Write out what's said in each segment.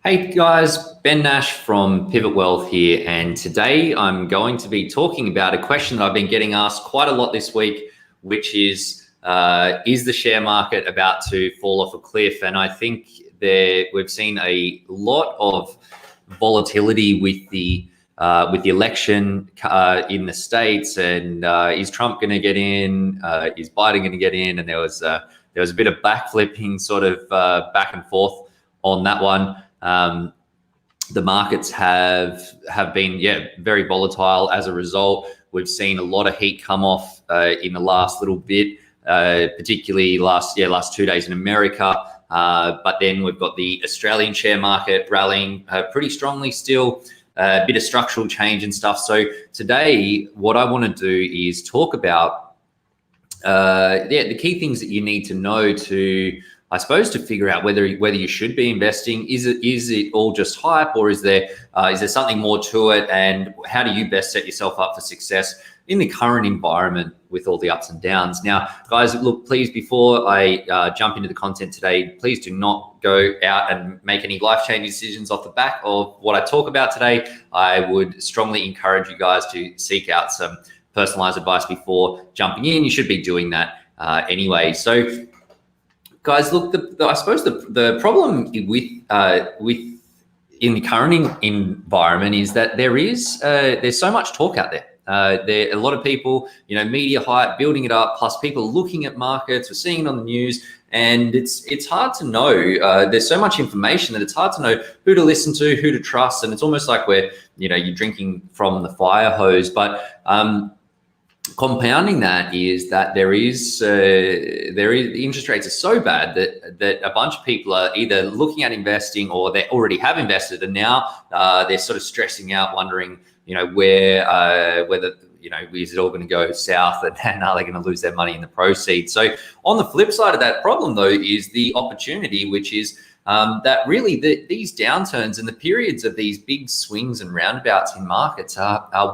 Hey guys, Ben Nash from Pivot Wealth here, and today I'm going to be talking about a question that I've been getting asked quite a lot this week, which is the share market about to fall off a cliff? And I think we've seen a lot of volatility with the election in the States, and is Trump going to get in? Is Biden going to get in? And there was a bit of backflipping, sort of back and forth on that one. The markets have been very volatile as a result. We've seen a lot of heat come off in the last little bit, particularly last 2 days in America. But then we've got the Australian share market rallying pretty strongly still. A bit of structural change and stuff. So today, what I want to do is talk about the key things that you need to know to, I suppose, to figure out whether you should be investing. Is it all just hype, or is there something more to it? And how do you best set yourself up for success in the current environment with all the ups and downs? Now, guys, look, please, before I jump into the content today, please do not go out and make any life-changing decisions off the back of what I talk about today. I would strongly encourage you guys to seek out some personalized advice before jumping in. You should be doing that anyway. So, guys, look, I suppose the problem with in the current environment is that there's so much talk out there. There are a lot of people, media hype, building it up, plus people looking at markets, we're seeing it on the news, and it's hard to know. There's so much information that it's hard to know who to listen to, who to trust, and it's almost like you're drinking from the fire hose. But compounding that is that there is the interest rates are so bad that a bunch of people are either looking at investing, or they already have invested, and now they're sort of stressing out, wondering whether is it all going to go south, and are they going to lose their money in the proceeds? So on the flip side of that problem, though, is the opportunity, which is that really these downturns and the periods of these big swings and roundabouts in markets are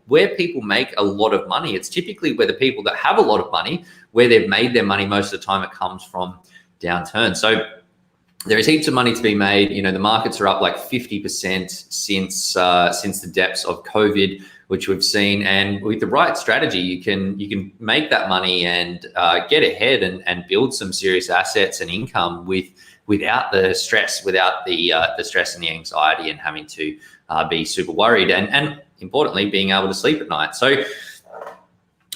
where people make a lot of money. It's typically where the people that have a lot of money, where they've made their money most of the time, it comes from downturns. So there is heaps of money to be made. The markets are up like 50% since the depths of COVID, which we've seen. And with the right strategy, you can make that money and get ahead and build some serious assets and income without the stress, without the stress and the anxiety, and having to be super worried, and importantly, being able to sleep at night. So,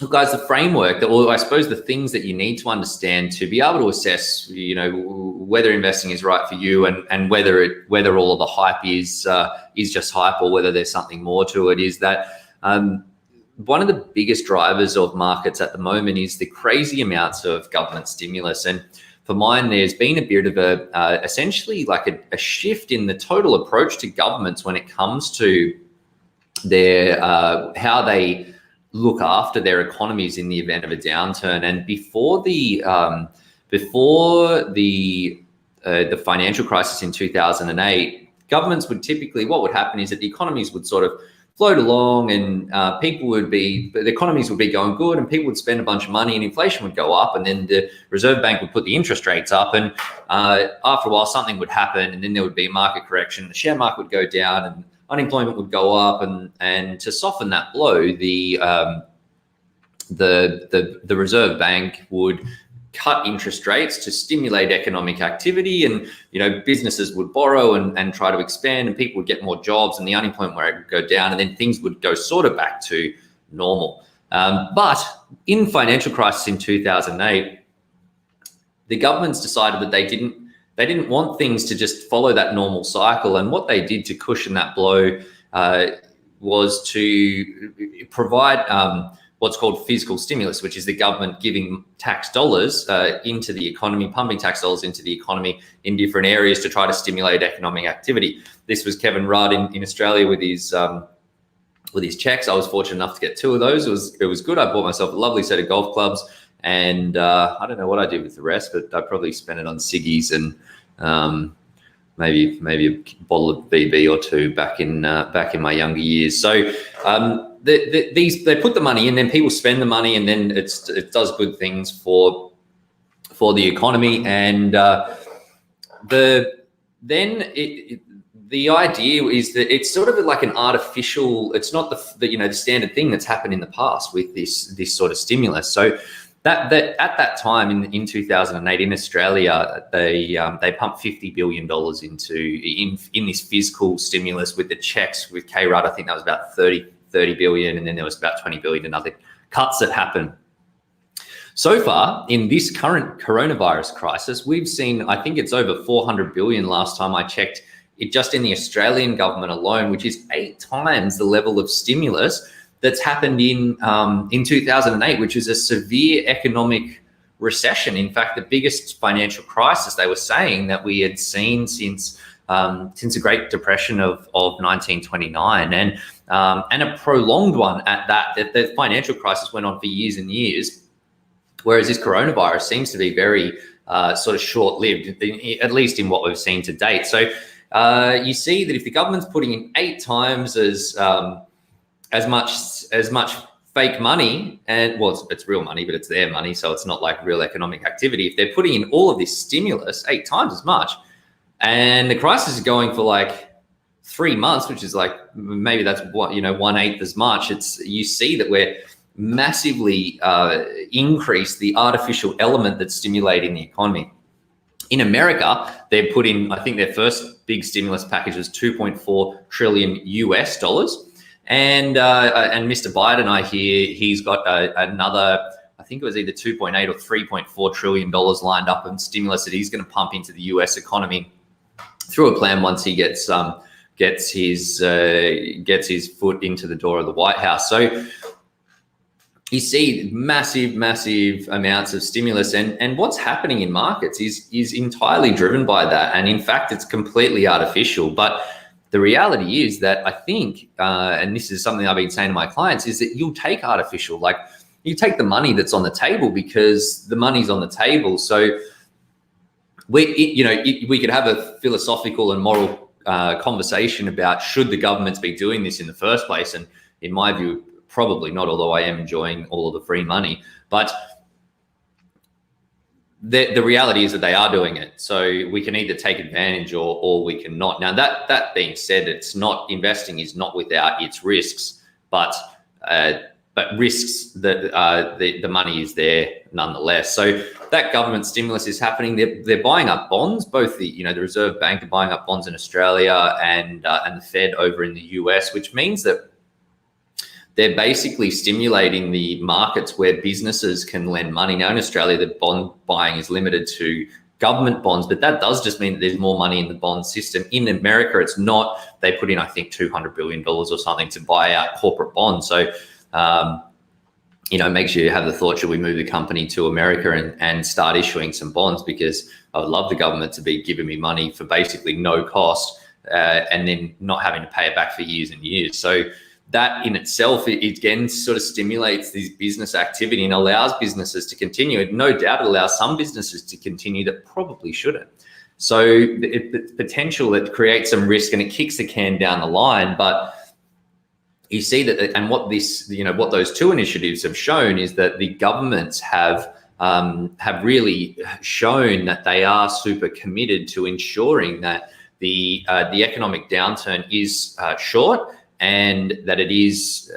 guys, the framework, or I suppose the things that you need to understand to be able to assess, whether investing is right for you, and whether all of the hype is just hype, or whether there's something more to it, is that one of the biggest drivers of markets at the moment is the crazy amounts of government stimulus. And for mine, there's been a bit of essentially like a shift in the total approach to governments when it comes to their how they look after their economies in the event of a downturn. And before the financial crisis in 2008, governments would typically, what would happen is that the economies would sort of float along, and the economies would be going good, and people would spend a bunch of money, and inflation would go up, and then the Reserve Bank would put the interest rates up, and after a while something would happen, and then there would be a market correction, the share market would go down, and unemployment would go up, and to soften that blow, the Reserve Bank would cut interest rates to stimulate economic activity, and businesses would borrow and try to expand, and people would get more jobs, and the unemployment rate would go down, and then things would go sort of back to normal. But in financial crisis in 2008, the governments decided that they didn't want things to just follow that normal cycle. And what they did to cushion that blow was to provide what's called fiscal stimulus, which is the government giving tax dollars into the economy, pumping tax dollars into the economy in different areas to try to stimulate economic activity. This was Kevin Rudd in Australia with his checks. I was fortunate enough to get 2 of those. It was good. I bought myself a lovely set of golf clubs. And I don't know what I did with the rest, but I probably spent it on ciggies and maybe a bottle of BB or 2 back in my younger years. So they put the money in, then people spend the money, and then it does good things for the economy. And the idea is that it's sort of like an artificial, it's not the standard thing that's happened in the past with this sort of stimulus. So that at that time in 2008 in Australia, they pumped $50 billion in this fiscal stimulus with the checks with K-Rudd. I think that was about 30 billion, and then there was about 20 billion in other cuts that happened. So far, in this current coronavirus crisis, we've seen, I think it's over 400 billion last time I checked, it just in the Australian government alone, which is 8 times the level of stimulus that's happened in 2008, which is a severe economic recession. In fact, the biggest financial crisis they were saying that we had seen since the Great Depression of 1929, and a prolonged one at that. The financial crisis went on for years and years, whereas this coronavirus seems to be very sort of short-lived, at least in what we've seen to date. So you see that if the government's putting in 8 times as much fake money, and well, it's real money, but it's their money, so it's not like real economic activity. If they're putting in all of this stimulus, 8 times as much, and the crisis is going for like 3 months, which is like maybe that's what 1/8 as much. You see that we're massively increase the artificial element that's stimulating the economy. In America, they've put in, I think their first big stimulus package was $2.4 trillion US dollars. And Mr. Biden, I hear he's got another, I think it was either 2.8 or $3.4 trillion lined up in stimulus that he's going to pump into the US economy through a plan once he gets his foot into the door of the White House. So you see massive amounts of stimulus, and what's happening in markets is entirely driven by that. And in fact, it's completely artificial. But the reality is that I think, and this is something I've been saying to my clients, is that you'll take artificial, like you take the money that's on the table because the money's on the table. So we could have a philosophical and moral conversation about should the governments be doing this in the first place. And in my view, probably not, although I am enjoying all of the free money. But the reality is that they are doing it. So we can either take advantage or we can not. Now, that being said, investing is not without its risks, but risks that the money is there nonetheless. So that government stimulus is happening. They're buying up bonds. Both the Reserve Bank are buying up bonds in Australia and the Fed over in the US, which means that they're basically stimulating the markets where businesses can lend money. Now in Australia, the bond buying is limited to government bonds, but that does just mean that there's more money in the bond system. In America, it's not. They put in, I think, $200 billion or something to buy out corporate bonds. So, make sure you have the thought, should we move the company to America and start issuing some bonds? Because I would love the government to be giving me money for basically no cost and then not having to pay it back for years and years. So that in itself, it again sort of stimulates this business activity and allows businesses to continue. And no doubt it allows some businesses to continue that probably shouldn't. So the potential that creates some risk and it kicks the can down the line. But you see that, and what those 2 initiatives have shown is that the governments have really shown that they are super committed to ensuring that the economic downturn is short, and that it is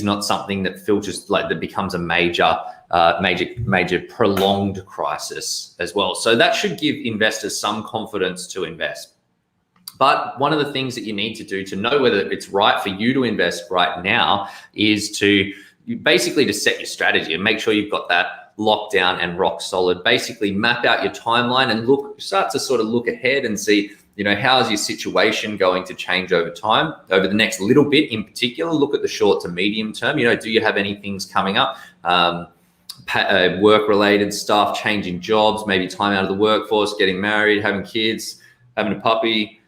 not something that filters, like that becomes a major prolonged crisis as well. So that should give investors some confidence to invest. But one of the things that you need to do to know whether it's right for you to invest right now is to set your strategy and make sure you've got that locked down and rock solid. Basically map out your timeline and start to sort of look ahead and see, how is your situation going to change over time, over the next little bit in particular. Look at the short to medium term. Do you have any things coming up, work-related stuff, changing jobs, maybe time out of the workforce, getting married, having kids, having a puppy,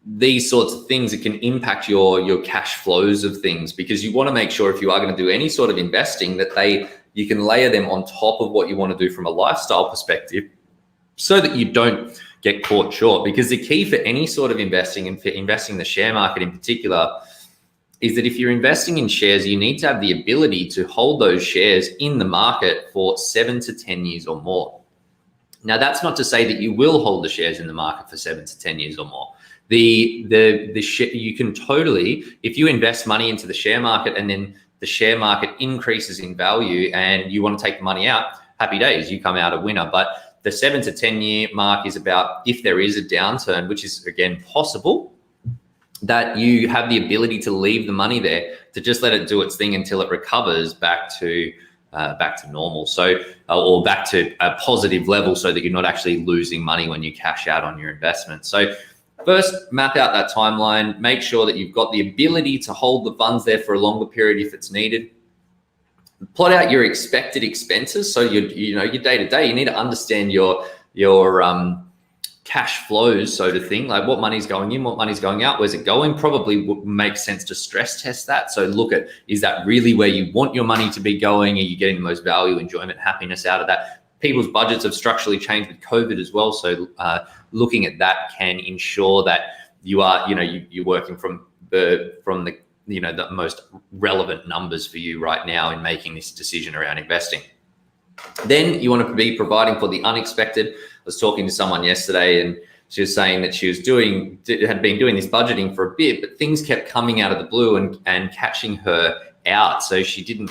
these sorts of things that can impact your cash flows of things, because you want to make sure if you are going to do any sort of investing that you can layer them on top of what you want to do from a lifestyle perspective so that you don't get caught short. Because the key for any sort of investing, and for investing in the share market in particular, is that if you're investing in shares, you need to have the ability to hold those shares in the market for 7 to 10 years or more. Now, that's not to say that you will hold the shares in the market for 7 to 10 years or more. You can totally, if you invest money into the share market and then the share market increases in value and you want to take the money out, happy days, you come out a winner. But the 7 to 10 year mark is about if there is a downturn, which is again possible, that you have the ability to leave the money there, to just let it do its thing until it recovers back to normal, or back to a positive level, so that you're not actually losing money when you cash out on your investment. So first, map out that timeline, make sure that you've got the ability to hold the funds there for a longer period if it's needed. Plot out your expected expenses. So your day to day, you need to understand your cash flows, so to think, like what money's going in, what money's going out, where's it going. Probably would make sense to stress test that. So look at, is that really where you want your money to be going? Are you getting the most value, enjoyment, happiness out of that? People's budgets have structurally changed with COVID as well. So looking at that can ensure that you are, you're working from the most relevant numbers for you right now in making this decision around investing. Then you want to be providing for the unexpected. I was talking to someone yesterday and she was saying that she had been doing this budgeting for a bit, but things kept coming out of the blue and catching her out. So she didn't,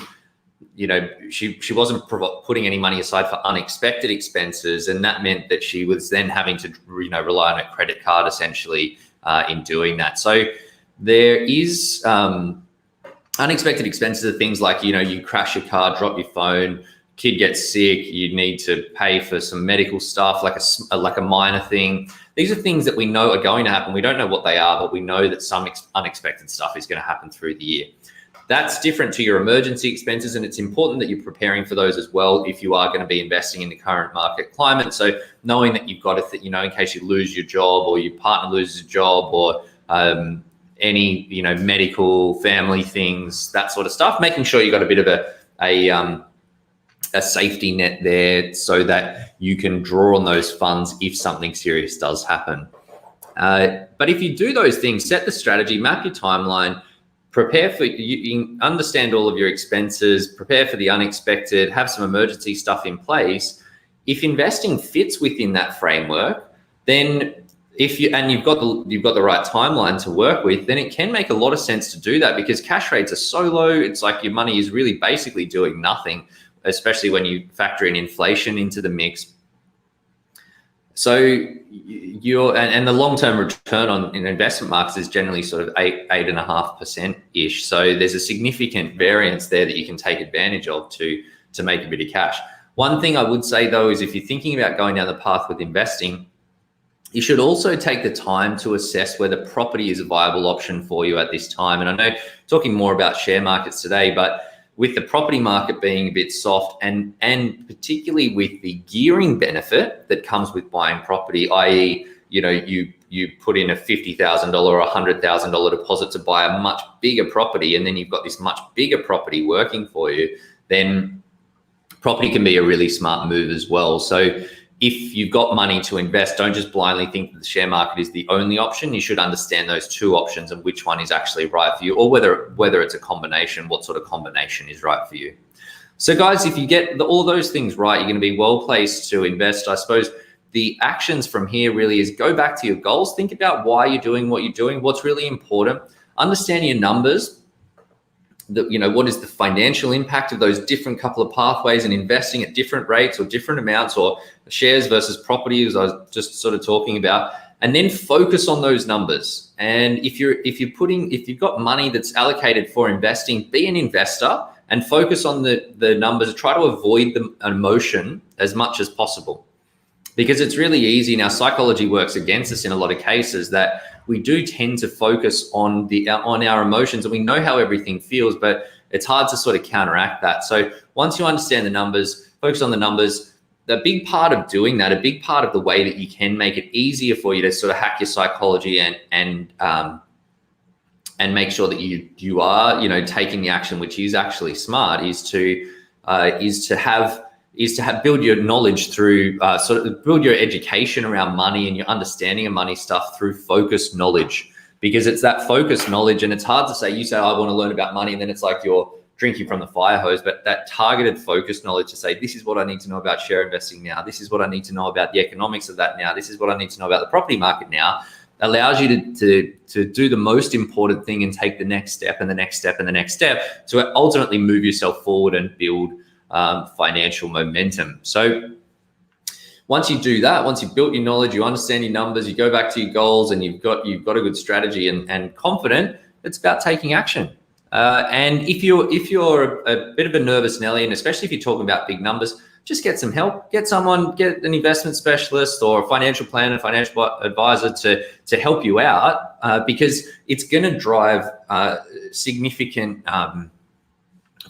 she wasn't putting any money aside for unexpected expenses. And that meant that she was then having to, rely on a credit card essentially in doing that. So there is unexpected expenses are things like, you crash your car, drop your phone, kid gets sick, you need to pay for some medical stuff, like a minor thing. These are things that we know are going to happen. We don't know what they are, but we know that some unexpected stuff is going to happen through the year. That's different to your emergency expenses, and it's important that you're preparing for those as well if you are going to be investing in the current market climate. So knowing that you've got to, in case you lose your job or your partner loses a job or any, medical, family things, that sort of stuff, making sure you've got a bit of a safety net there so that you can draw on those funds if something serious does happen. But if you do those things, set the strategy, map your timeline, prepare for, you understand all of your expenses, prepare for the unexpected, have some emergency stuff in place. If investing fits within that framework, then you've got the right timeline to work with, then it can make a lot of sense to do that, because cash rates are so low. It's like your money is really basically doing nothing, especially when you factor in inflation into the mix. So and the long-term return on investment markets is generally sort of 8.5% ish. So there's a significant variance there that you can take advantage of to make a bit of cash. One thing I would say though is, if you're thinking about going down the path with investing, you should also take the time to assess whether property is a viable option for you at this time. And I know talking more about share markets today, but with the property market being a bit soft, and particularly with the gearing benefit that comes with buying property, i.e., you put in a $50,000 or $100,000 deposit to buy a much bigger property, and then you've got this much bigger property working for you, then property can be a really smart move as well. So if you've got money to invest, don't just blindly think that the share market is the only option. You should understand those two options and which one is actually right for you, or whether it's a combination, what sort of combination is right for you. So guys, if you get all those things right, you're going to be well placed to invest. I suppose the actions from here really is go back to your goals. Think about why you're doing what you're doing, what's really important. Understand your numbers. What is the financial impact of those different couple of pathways, and investing at different rates or different amounts, or shares versus property, as I was just sort of talking about, and then focus on those numbers. And if you've got money that's allocated for investing, be an investor and focus on the numbers. Try to avoid the emotion as much as possible, because it's really easy. Now, psychology works against us in a lot of cases, that we do tend to focus on our emotions, and we know how everything feels, but it's hard to sort of counteract that. So once you understand the numbers, focus on the numbers. The big part of doing that, a big part of the way that you can make it easier for you to sort of hack your psychology and make sure that you are, taking the action which is actually smart, is to build your knowledge through build your education around money and your understanding of money stuff through focused knowledge, because it's that focused knowledge. And it's hard to say, you say, I want to learn about money, and then it's like you're drinking from the fire hose, but that targeted focus knowledge to say, this is what I need to know about share investing now. This is what I need to know about the economics of that now. This is what I need to know about the property market now, allows you to do the most important thing and take the next step and the next step and the next step to ultimately move yourself forward and build financial momentum. So once you do that, once you've built your knowledge, you understand your numbers, you go back to your goals, and you've got a good strategy and confident, it's about taking action. And if you're a bit of a nervous Nelly, and especially if you're talking about big numbers, just get some help. Get an investment specialist or a financial planner, financial advisor to help you out, because it's going to drive significant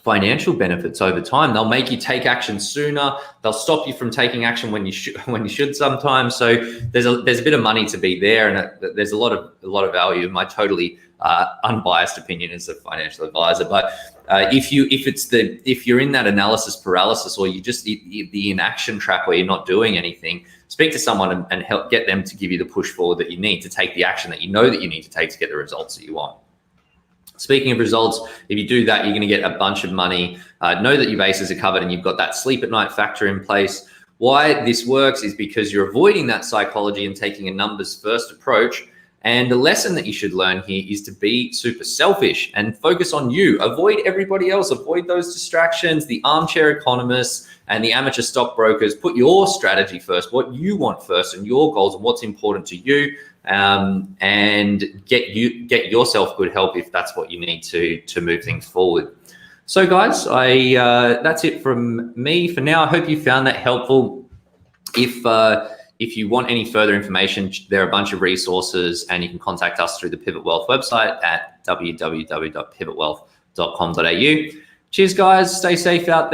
financial benefits over time. They'll make you take action sooner. They'll stop you from taking action when you should sometimes. So there's a bit of money to be there, and there's a lot of value. My totally unbiased opinion as a financial advisor, but if you're in that analysis paralysis, or you just the inaction trap where you're not doing anything, speak to someone and help get them to give you the push forward that you need to take the action that you know that you need to take to get the results that you want. Speaking of results, if you do that, you're going to get a bunch of money. Know that your bases are covered and you've got that sleep at night factor in place. Why this works is because you're avoiding that psychology and taking a numbers first approach. And the lesson that you should learn here is to be super selfish and focus on you. Avoid everybody else. Avoid those distractions, the armchair economists and the amateur stockbrokers. Put your strategy first, what you want first, and your goals and what's important to you. And get yourself good help if that's what you need to move things forward. So guys, that's it from me for now. I hope you found that helpful. If you want any further information, there are a bunch of resources, and you can contact us through the Pivot Wealth website at www.pivotwealth.com.au. Cheers guys, stay safe out there.